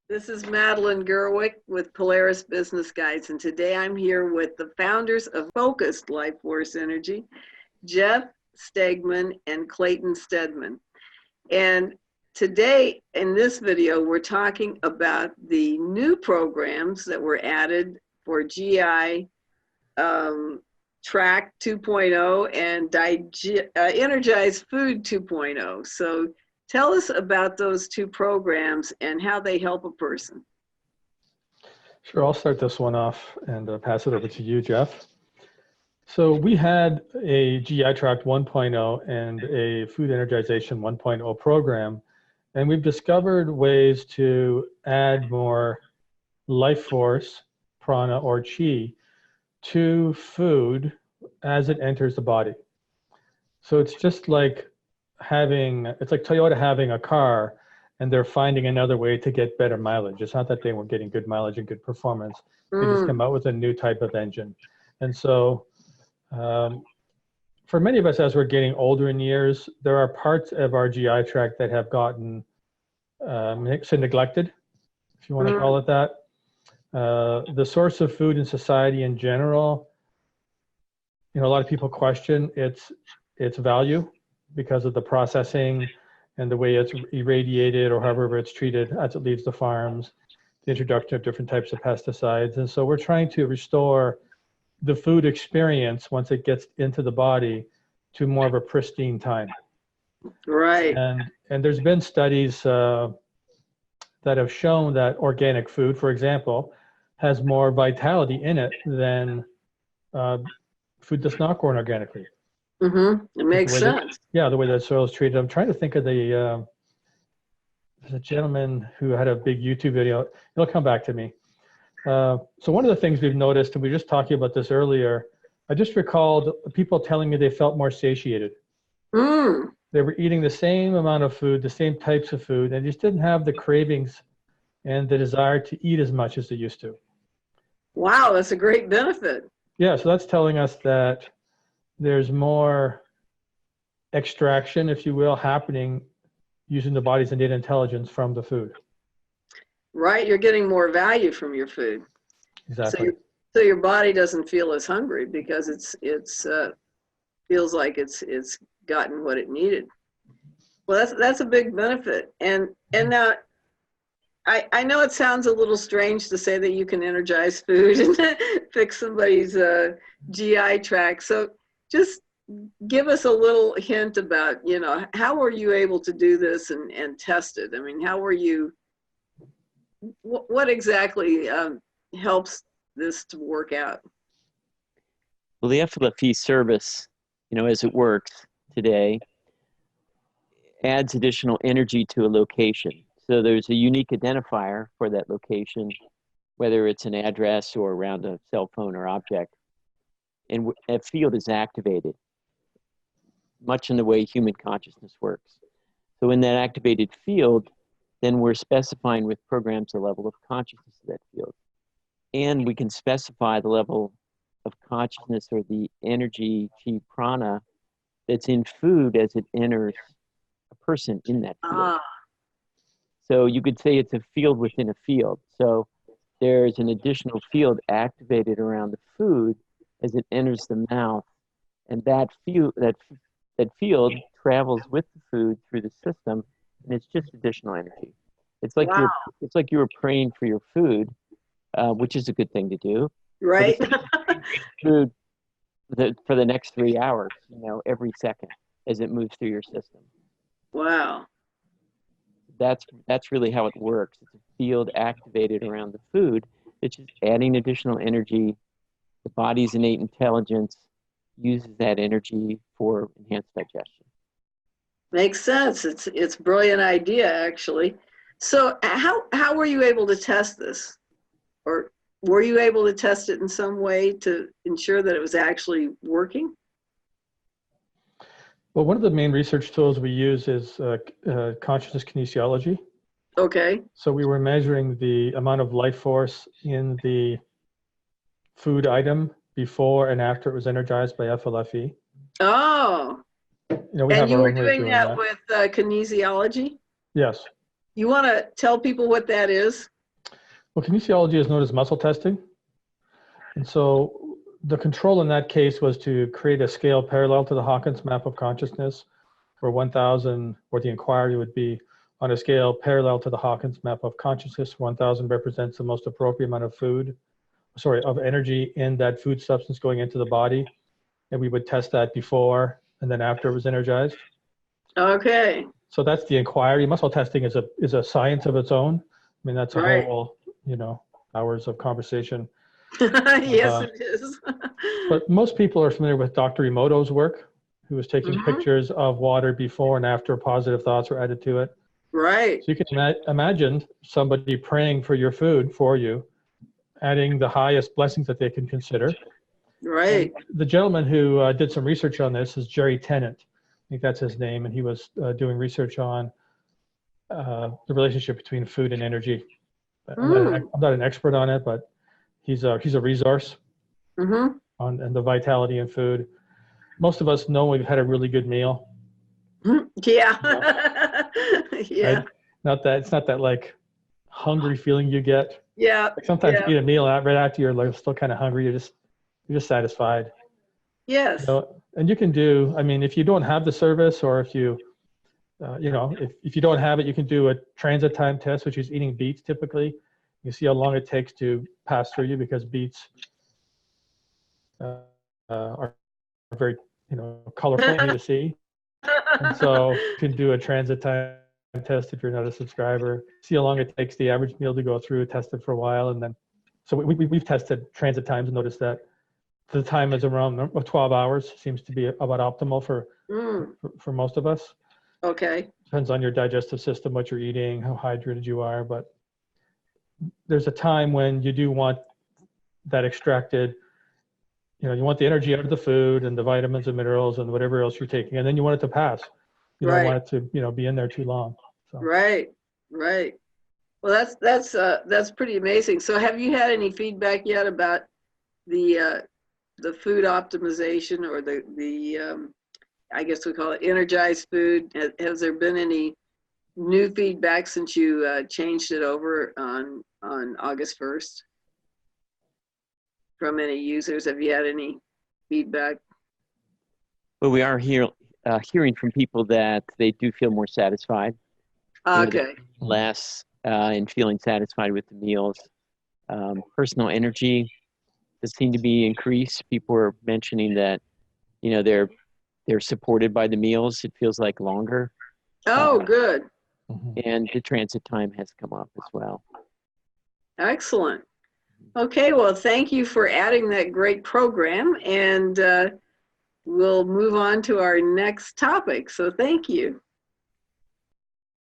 This is Madeline Gerwick with Polaris Business Guides, and today I'm here with the founders of Focused Life Force Energy, Jeff Stegman and Clayton Stedman. And today in this video, we're talking about the new programs that were added for GI Track 2.0 and Energized Food 2.0. So tell us about those two programs and how they help a person. Sure, I'll start this one off and pass it over to you, Jeff. So we had a GI Tract 1.0 and a Food Energization 1.0 program, and we've discovered ways to add more life force, prana or chi, to food as it enters the body. So it's just like it's like Toyota having a car and they're finding another way to get better mileage. It's not that they weren't getting good mileage and good performance. They just come out with a new type of engine. And so for many of us, as we're getting older in years, there are parts of our GI tract that have gotten neglected, if you want to call it that. The source of food in society in general, a lot of people question its value because of the processing and the way it's irradiated or however it's treated as it leaves the farms, the introduction of different types of pesticides. And so we're trying to restore the food experience once it gets into the body to more of a pristine time. Right. And there's been studies that have shown that organic food, for example, has more vitality in it than food that's not grown organically. It makes sense. The way that soil is treated. I'm trying to think of there's a gentleman who had a big YouTube video. It'll come back to me. So one of the things we've noticed, and we were just talking about this earlier, I just recalled people telling me they felt more satiated. They were eating the same amount of food, the same types of food, and just didn't have the cravings and the desire to eat as much as they used to. Wow, that's a great benefit. Yeah, so that's telling us that there's more extraction, if you will, happening using the body's innate intelligence from the food. Right, you're getting more value from your food. Exactly. So your body doesn't feel as hungry because it's feels like it's gotten what it needed. Well, that's a big benefit. And now I know it sounds a little strange to say that you can energize food and fix somebody's GI tract. So just give us a little hint about, how were you able to do this and test it? I mean, how were you, what exactly helps this to work out? Well, the FLFE service, as it works today, adds additional energy to a location. So there's a unique identifier for that location, whether it's an address or around a cell phone or object. And a field is activated, much in the way human consciousness works. So in that activated field, then we're specifying with programs the level of consciousness of that field. And we can specify the level of consciousness or the energy, chi, prana, that's in food as it enters a person in that field. So you could say it's a field within a field. So there's an additional field activated around the food as it enters the mouth, and that field travels with the food through the system, and it's just additional energy. It's like you were praying for your food, which is a good thing to do. Right. Food for the next 3 hours, every second as it moves through your system. Wow. That's really how it works. It's a field activated around the food. It's just adding additional energy. The body's innate intelligence uses that energy for enhanced digestion. Makes sense. It's a brilliant idea, actually. So how were you able to test this? Or were you able to test it in some way to ensure that it was actually working? Well, one of the main research tools we use is consciousness kinesiology. Okay. So we were measuring the amount of life force in the food item before and after it was energized by FLFE. Oh. And you were doing that with kinesiology? Yes. You want to tell people what that is? Well, kinesiology is known as muscle testing. And so the control in that case was to create a scale parallel to the Hawkins map of consciousness, where 1,000, or the inquiry would be on a scale parallel to the Hawkins map of consciousness. 1,000 represents the most appropriate amount of of energy in that food substance going into the body. And we would test that before and then after it was energized. Okay. So that's the inquiry. Muscle testing is a science of its own. I mean, that's a Right. whole, hours of conversation. Yes, it is. But most people are familiar with Dr. Emoto's work, who was taking pictures of water before and after positive thoughts were added to it. Right. So you can imagine somebody praying for your food for you, adding the highest blessings that they can consider. Right. And the gentleman who did some research on this is Jerry Tennant. I think that's his name, and he was doing research on the relationship between food and energy. I'm not an expert on it, but he's a resource on and the vitality in food. Most of us know we've had a really good meal. Yeah. Yeah. Right? It's not that like hungry feeling you get. Yeah. Like sometimes you eat a meal right after you're like still kind of hungry. You're just satisfied. Yes. And you can do. I mean, if you don't have the service, or if you, if you don't have it, you can do a transit time test, which is eating beets. Typically, you see how long it takes to pass through you, because beets are very colorful to see. And so you can do a transit time test if you're not a subscriber. See how long it takes the average meal to go through, test it for a while, and then so we've tested transit times and noticed that the time is around 12 hours seems to be about optimal for most of us. Okay. Depends on your digestive system, what you're eating, how hydrated you are, but there's a time when you do want that extracted. You want the energy out of the food and the vitamins and minerals and whatever else you're taking, and then you want it to pass. You don't want it to, be in there too long. So. Right. Well, that's pretty amazing. So, have you had any feedback yet about the food optimization, or the I guess we call it energized food? Has there been any new feedback since you changed it over on August 1st? From any users? Have you had any feedback? Well, we are hearing from people that they do feel more satisfied. Okay. Less in feeling satisfied with the meals. Personal energy does seem to be increased. People are mentioning that, they're supported by the meals. It feels like longer. Oh, good. And the transit time has come up as well. Excellent. Okay, well, thank you for adding that great program, and we'll move on to our next topic. So thank you.